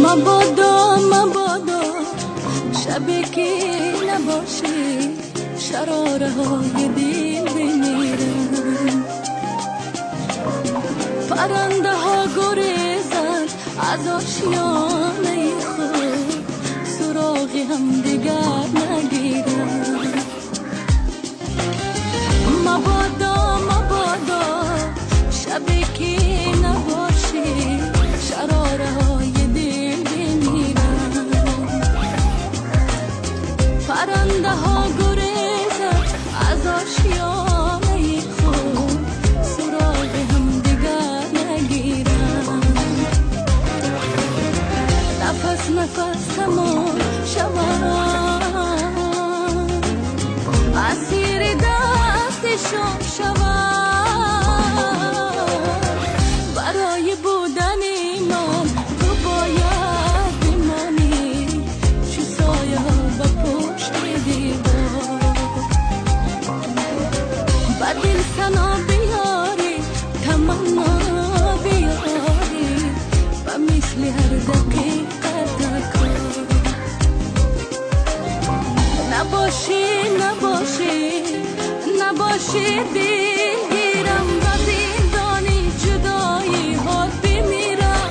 مبادا شبی که نباشی شراره های دل بمیرن، پرنده ها گریزن از آشیانه خود، سراغی هم دیگر نگیرن. مبادا شبی که نباشی شراره های دل بمیرن، پرنده ها گریزن از آشیانه خود، سراغ هم دیگر نگیرن. نفس تمام شود، اسیر دستشان شود. برای بودن من تو باید بمانی، چو سایه ها به پشت دیوار. به دل سنا بیاری، تمنا بیاری، و مثل هر دقیقت کار. نباشی دلگیرم، و زندانی جدایی ها بمیرم.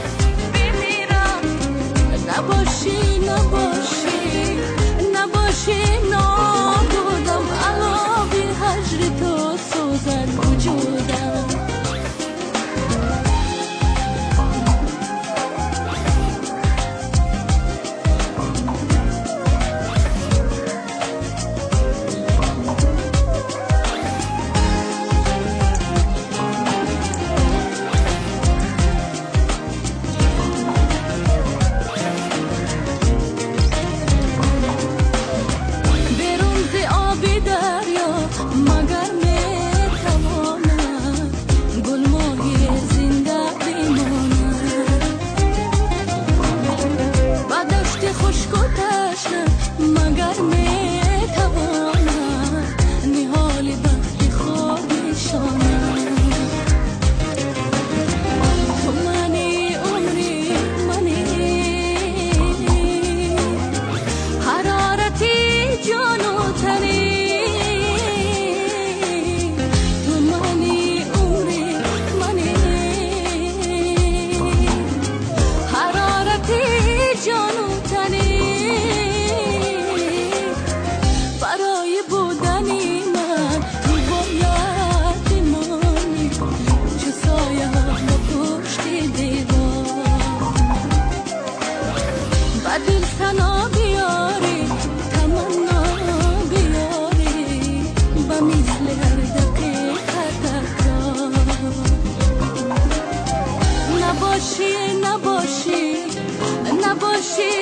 نباشی نابودم، علابی هجر تو سوزد وجودم. دل سنا بیاری، تمنا بیاری، و مثل هر دقیقت کار. نباشی